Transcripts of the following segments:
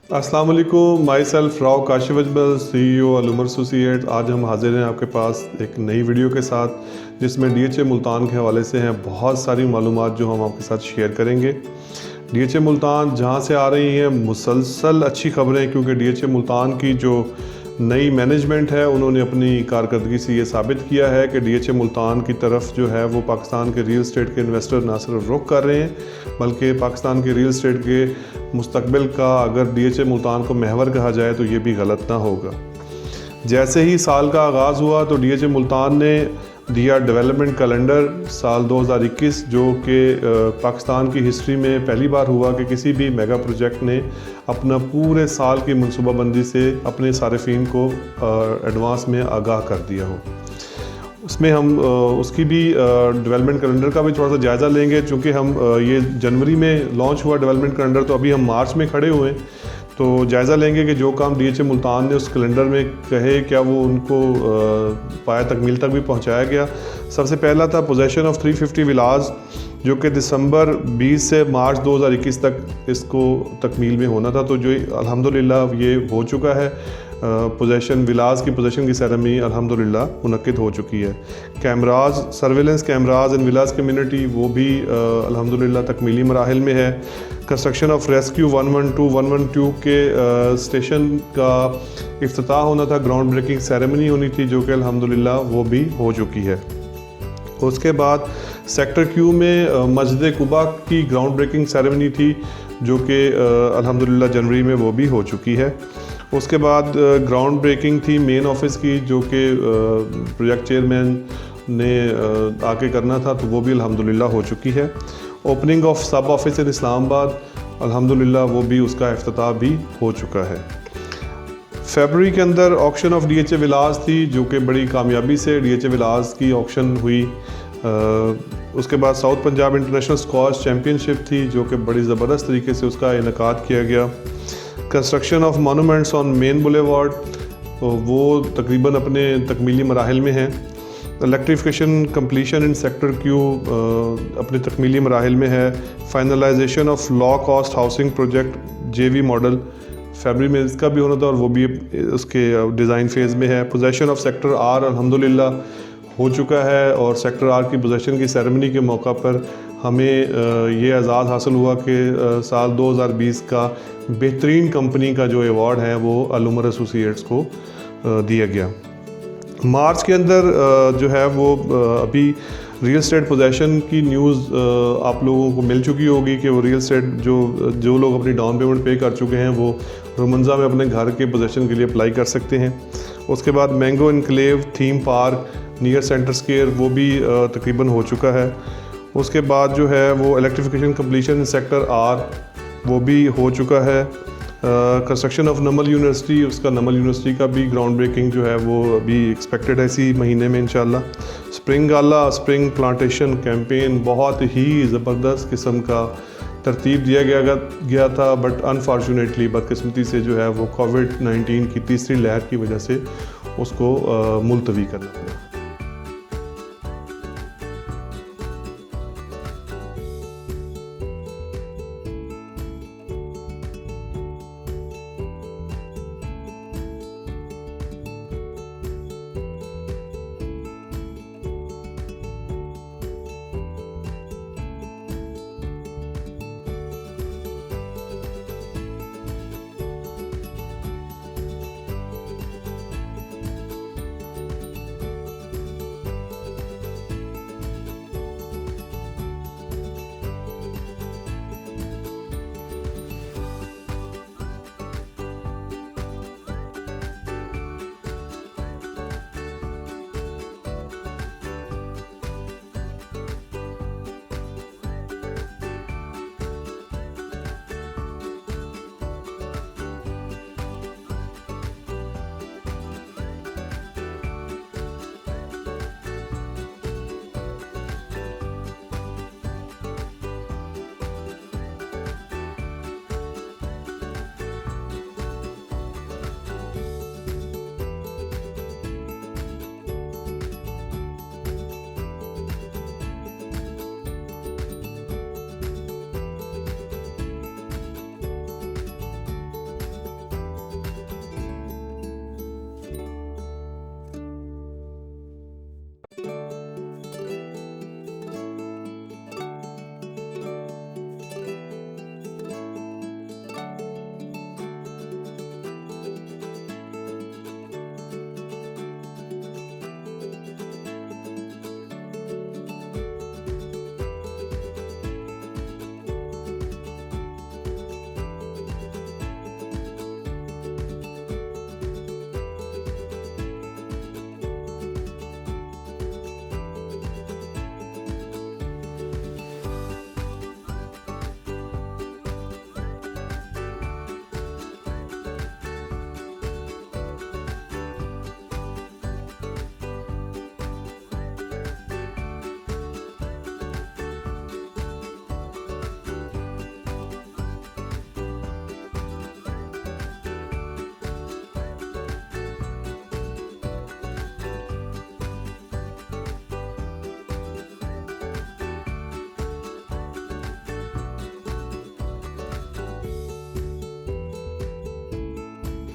अस्सलाम वालेकुम, myself Rao Kashif Ajmal, CEO Alumar associates. आज हम हाजिर हैं आपके पास एक नई वीडियो के साथ जिसमें DHA मुल्तान के हवाले से हैं बहुत सारी मालूमात जो हम आपके साथ शेयर करेंगे। DHA मुल्तान जहां से आ रही हैं मुसलसल अच्छी खबरें, क्योंकि DHA मुल्तान की जो नई मैनेजमेंट है उन्होंने अपनी कारकर्दगी से ये साबित किया है कि DHA मुल्तान की तरफ जो है वो पाकिस्तान के रियल स्टेट के इन्वेस्टर ना सिर्फ रुख कर रहे हैं बल्कि पाकिस्तान के रियल स्टेट के मुस्तकबिल का अगर DHA मुल्तान को महवर कहा जाए तो ये भी गलत ना होगा। जैसे ही साल का आगाज़ हुआ तो DHA मुल्तान ने दिया डेवलपमेंट कैलेंडर साल 2021, जो कि पाकिस्तान की हिस्ट्री में पहली बार हुआ कि किसी भी मेगा प्रोजेक्ट ने अपना पूरे साल की मनसूबाबंदी से अपने सारिफिन को एडवांस में आगाह कर दिया हो। उसमें हम उसकी भी डेवलपमेंट कैलेंडर का भी थोड़ा सा जायज़ा लेंगे, चूँकि हम ये जनवरी में लॉन्च हुआ डेवलपमेंट कैलेंडर, तो अभी हम मार्च में खड़े हुए हैं। तो जायज़ा लेंगे कि जो काम DHA मुल्तान ने उस कैलेंडर में कहे क्या वो उनको पाया तकमील तक भी पहुंचाया गया। सबसे पहला था पोजेसन ऑफ 350 विलाज, जो कि दिसंबर 20 से मार्च 2021 तक इसको तकमील में होना था, तो जो अल्हम्दुलिल्लाह ये हो चुका है। पोजेसन विलाज की पोजेसन की सेरेमनी अल्हम्दुलिल्लाह मुनक्किद हो चुकी है। Cameras, surveillance cameras in village community, वो भी अल्हम्दुलिल्लाह तकमीली मराहिल में है। कंस्ट्रक्शन ऑफ रेस्क्यू 112 112 के स्टेशन का इफ्तिताह होना था, ग्राउंड ब्रेकिंग सेरेमनी होनी थी, जो कि अल्हम्दुलिल्लाह वो भी हो चुकी है। उसके बाद सेक्टर Q में मस्जिद कुबा की ग्राउंड ब्रेकिंग सेरेमनी थी, जो कि अल्हम्दुलिल्लाह जनवरी में वो भी हो चुकी है। उसके बाद ग्राउंड ब्रेकिंग थी मेन ऑफिस की, जो कि प्रोजेक्ट चेयरमैन ने आके करना था, तो वो भी अल्हम्दुलिल्लाह हो चुकी है। ओपनिंग ऑफ सब ऑफिस इन इस्लामाबाद, अल्हम्दुलिल्लाह वो भी उसका इफ्तिताह भी हो चुका है। फरवरी के अंदर ऑक्शन ऑफ DHA विलास थी, जो कि बड़ी कामयाबी से DHA विलास की ऑक्शन हुई। उसके बाद south Punjab international squash championship थी, जो कि बड़ी ज़बरदस्त तरीके से उसका इनकाद किया गया। Construction of monuments on main boulevard, वो तकरीबन अपने तकमीली मराहिल में हैं। Electrification completion in sector Q अपने तकमीली मराहिल में है। Finalisation of low cost housing project JV model, फरवरी में इसका भी होना था और वो भी उसके डिज़ाइन फेज़ में है। पोजेसन ऑफ सेक्टर R अल्हम्दुलिल्लाह हो चुका है, और सेक्टर R की पोजेसन की सेरेमनी के मौका पर हमें ये एजाज़ हासिल हुआ कि साल 2020 का बेहतरीन कंपनी का जो अवार्ड है वो अलुमर एसोसिएट्स को दिया गया। मार्च के अंदर जो है वो अभी रियल स्टेट पोजेसन की न्यूज़ आप लोगों को मिल चुकी होगी कि वो रियल स्टेट जो लोग अपनी डाउन पेमेंट पे कर चुके हैं वो रोमंजा में अपने घर के पोजेसन के लिए अप्लाई कर सकते हैं। उसके बाद mango enclave theme park near centre square, वो भी तकरीबन हो चुका है। उसके बाद जो है वो इलेक्ट्रिफिकेशन कम्प्लीशन सेक्टर R वो भी हो चुका है। कंस्ट्रक्शन ऑफ नमल यूनिवर्सिटी, उसका नमल यूनिवर्सिटी का भी ग्राउंड ब्रेकिंग जो है वो अभी एक्सपेक्टेड है इसी महीने में इंशाल्लाह। स्प्रिंग गाला स्प्रिंग प्लांटेशन कैंपेन बहुत ही ज़बरदस्त किस्म का तरतीब दिया गया था, बट अनफॉर्चुनेटली बदकिस्मती से जो है वो कोविड-19 की तीसरी लहर की वजह से उसको मुलतवी करना पड़ा।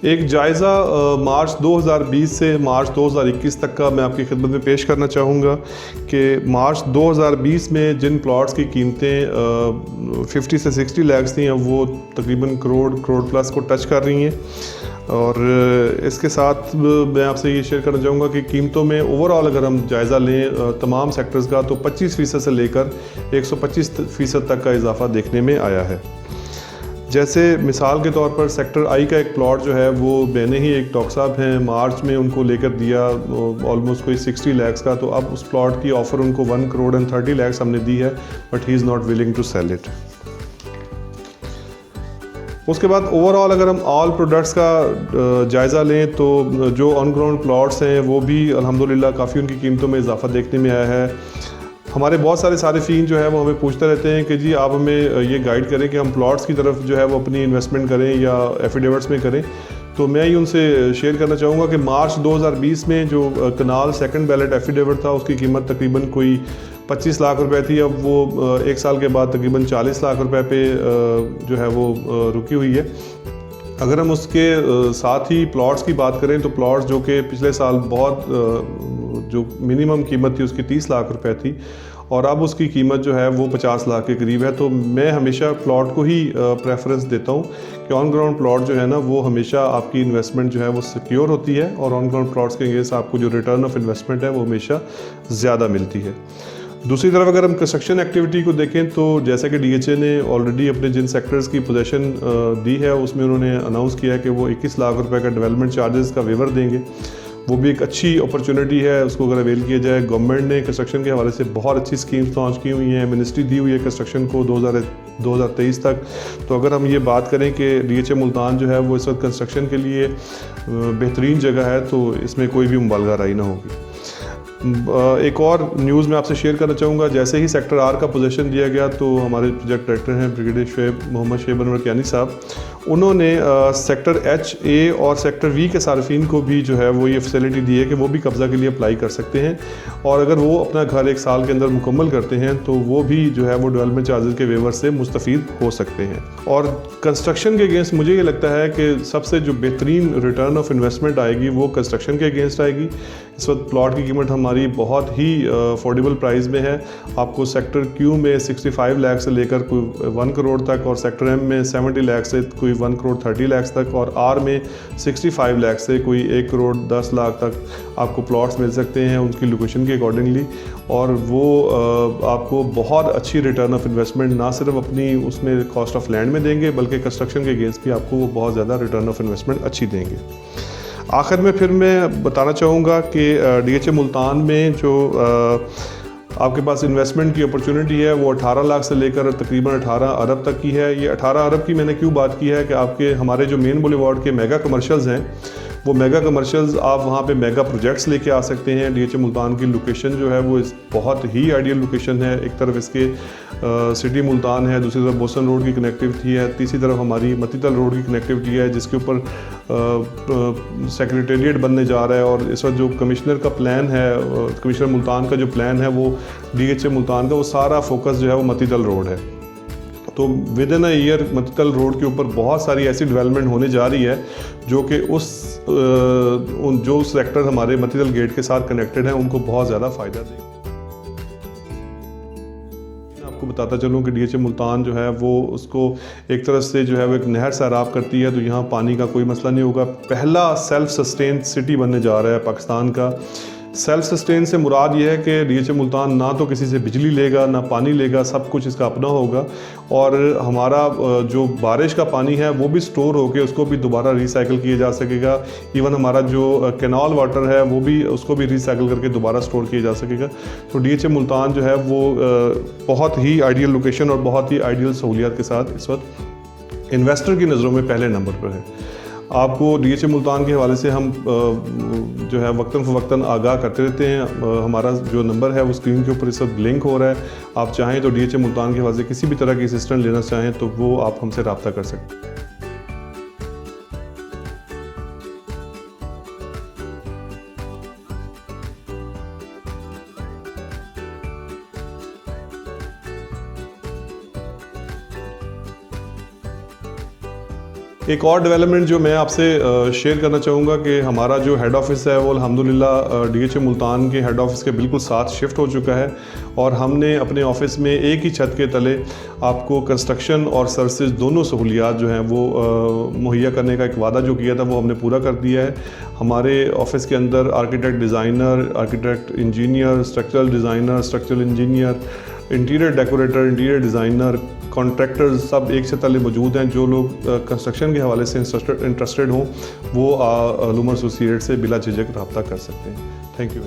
एक जायज़ा मार्च 2020 से मार्च 2021 तक का मैं आपकी खिदमत में पेश करना चाहूँगा कि मार्च 2020 में जिन प्लॉट्स की कीमतें 50 से 60 लाख थी, अब वो तकरीबन करोड़ प्लस को टच कर रही हैं। और इसके साथ मैं आपसे ये शेयर करना चाहूँगा कि कीमतों में ओवरऑल अगर हम जायज़ा लें तमाम सेक्टर्स का, तो 25% से लेकर 125% तक का इजाफा देखने में आया है। जैसे मिसाल के तौर पर सेक्टर आई का एक प्लॉट जो है वो मैंने ही एक डॉक्टर साहब हैं मार्च में उनको लेकर दिया ऑलमोस्ट कोई 60 लाख का, तो अब उस प्लॉट की ऑफ़र उनको 1,30,00,000 हमने दी है, but he is not willing to sell it. उसके बाद ओवरऑल अगर हम ऑल प्रोडक्ट्स का जायज़ा लें तो जो ऑन ग्राउंड प्लॉट्स हैं वो भी अल्हम्दुलिल्लाह काफ़ी उनकी कीमतों में इजाफा देखने में आया है। हमारे बहुत सारे सारिफीन जो है वो हमें पूछते रहते हैं कि जी आप हमें ये गाइड करें कि हम प्लॉट्स की तरफ जो है वो अपनी इन्वेस्टमेंट करें या एफिडेविट्स में करें। तो मैं ही उनसे शेयर करना चाहूँगा कि मार्च 2020 में जो कनाल सेकंड बैलेट एफिडेविट था उसकी कीमत तकरीबन कोई 25 लाख रुपए थी। अब वो एक साल के बाद तकरीबन 40 लाख रुपए पे जो है वो रुकी हुई है। अगर हम उसके साथ ही प्लॉट्स की बात करें तो प्लॉट्स जो कि पिछले साल बहुत जो मिनिमम कीमत थी उसकी 30 लाख रुपए थी और अब उसकी कीमत जो है वो 50 लाख के करीब है। तो मैं हमेशा प्लॉट को ही प्रेफरेंस देता हूँ कि ऑन ग्राउंड प्लॉट जो है ना वो हमेशा आपकी इन्वेस्टमेंट जो है वो सिक्योर होती है और ऑन ग्राउंड प्लॉट्स के अगेंस्ट आपको जो रिटर्न ऑफ इन्वेस्टमेंट है वो हमेशा ज़्यादा मिलती है। दूसरी तरफ अगर हम कंस्ट्रक्शन एक्टिविटी को देखें तो जैसा कि डीएचए ने ऑलरेडी अपने जिन सेक्टर्स की पोजीशन दी है उसमें उन्होंने अनाउंस किया है कि वो 21 लाख रुपए का डेवलपमेंट चार्जेस का वेवर देंगे। वो भी एक अच्छी अपॉर्चुनिटी है, उसको अगर अवेल किया जाए। गवर्नमेंट ने कंस्ट्रक्शन के हवाले से बहुत अच्छी स्कीम्स लॉन्च की हुई हैं, मिनिस्ट्री दी हुई है कंस्ट्रक्शन को 2023 तक। तो अगर हम ये बात करें कि डीएचए मुल्तान जो है वो इस वक्त कंस्ट्रक्शन के लिए बेहतरीन जगह है, तो इसमें कोई भी मुबालगा राई ना होगी। एक और न्यूज़ मैं आपसे शेयर करना चाहूँगा। जैसे ही सेक्टर आर का पोजीशन दिया गया तो हमारे प्रोजेक्ट डायरेक्टर हैं ब्रिगेडियर मोहम्मद शेब अनवर कियानी साहब, उन्होंने सेक्टर एच, ए और सेक्टर वी के सार्फिन को भी जो है वो ये फैसिलिटी दी है कि वो भी कब्ज़ा के लिए अप्लाई कर सकते हैं और अगर वो अपना घर एक साल के अंदर मुकम्मल करते हैं तो वो भी जो है वो डेवलपमेंट चार्जेस के वेवर से मुस्तफ़ीद हो सकते हैं। और कंस्ट्रक्शन के अगेंस्ट मुझे ये लगता है कि सबसे जो बेहतरीन रिटर्न ऑफ इन्वेस्टमेंट आएगी वो कंस्ट्रक्शन के अगेंस्ट आएगी। इस वक्त प्लॉट की कीमत हमारी बहुत ही अफोर्डेबल प्राइस में है। आपको सेक्टर क्यू में 65 लाख से लेकर कोई 1 करोड़ तक और सेक्टर एम में 70 लाख से कोई 1,30,00,000 तक और आर में 65 लाख से कोई 1,10,00,000 तक आपको प्लॉट्स मिल सकते हैं उनकी लोकेशन के अकॉर्डिंगली। और वो आपको बहुत अच्छी रिटर्न ऑफ इन्वेस्टमेंट ना सिर्फ अपनी उसमें कॉस्ट ऑफ लैंड में देंगे बल्कि कंस्ट्रक्शन के अगेंस्ट भी आपको वो बहुत ज़्यादा रिटर्न ऑफ इन्वेस्टमेंट अच्छी देंगे। आखिर में फिर मैं बताना चाहूँगा कि डीएचए मुल्तान में जो आपके पास इन्वेस्टमेंट की अपॉर्चुनिटी है वो 18 लाख से लेकर तकरीबन 18 अरब तक की है। ये 18 अरब की मैंने क्यों बात की है कि आपके हमारे जो मेन बुलेवार्ड के मेगा कमर्शियल्स हैं वो मेगा कमर्शियल्स आप वहाँ पे मेगा प्रोजेक्ट्स लेके आ सकते हैं। डीएचए मुल्तान की लोकेशन जो है वो बहुत ही आइडियल लोकेशन है। एक तरफ इसके सिटी मुल्तान है, दूसरी तरफ बोसन रोड की कनेक्टिविटी है, तीसरी तरफ हमारी मतीतल रोड की कनेक्टिविटी है जिसके ऊपर सेक्रेटेरिएट बनने जा रहा है। और इस वक्त जो कमिश्नर का प्लान है, कमिश्नर मुल्तान का जो प्लान है वो डीएचए मुल्तान का वो सारा फोकस जो है वो मतीतल रोड है। तो विद इन अ ईयर मतीतल रोड के ऊपर बहुत सारी ऐसी डेवलपमेंट होने जा रही है जो कि जो सेक्टर हमारे मतीतल गेट के साथ कनेक्टेड हैं उनको बहुत ज़्यादा फ़ायदा देगा। आपको बताता चलूँ कि डीएचए मुल्तान जो है वो उसको एक तरफ से जो है वो एक नहर सैराब करती है, तो यहाँ पानी का कोई मसला नहीं होगा। पहला सेल्फ सस्टेन सिटी बनने जा रहा है पाकिस्तान का। सेल्फ सस्टेन से मुराद ये है कि डीएचए मुल्तान ना तो किसी से बिजली लेगा ना पानी लेगा, सब कुछ इसका अपना होगा। और हमारा जो बारिश का पानी है वो भी स्टोर होकर उसको भी दोबारा रिसाइकिल किया जा सकेगा। इवन हमारा जो कैनाल वाटर है वो भी उसको भी रिसाइकिल करके दोबारा स्टोर किया जा सकेगा। तो डीएचए मुल्तान जो है वो बहुत ही आइडियल लोकेशन और बहुत ही आइडियल सहूलियात के साथ इस वक्त इन्वेस्टर की नज़रों में पहले नंबर पर है। आपको डीएचए मुल्तान के हवाले से हम जो है वक्तन फ़वक्तन आगाह करते रहते हैं। हमारा जो नंबर है वो स्क्रीन के ऊपर इस वक्त ब्लिंक हो रहा है। आप चाहें तो डीएचए मुल्तान के हवाले से किसी भी तरह की असिस्टेंट लेना चाहें तो वो आप हमसे रब्ता कर सकते हैं। एक और डेवलपमेंट जो मैं आपसे शेयर करना चाहूँगा कि हमारा जो हेड ऑफ़िस है वो अल्हम्दुलिल्लाह डीएचए मुल्तान के हेड ऑफ़िस के बिल्कुल साथ शिफ्ट हो चुका है और हमने अपने ऑफ़िस में एक ही छत के तले आपको कंस्ट्रक्शन और सर्विसेज दोनों सहूलियात जो हैं वो मुहैया करने का एक वादा जो किया था वो हमने पूरा कर दिया है। हमारे ऑफ़िस के अंदर architect designer, architect engineer, structural designer, structural engineer, interior decorator, interior designer, contractors सब एक से तले मौजूद हैं। जो लोग कंस्ट्रक्शन के हवाले से इंटरेस्टेड हों वो अलुमर एसोसिएट से बिला झिझक रब्ता कर सकते हैं। Thank you.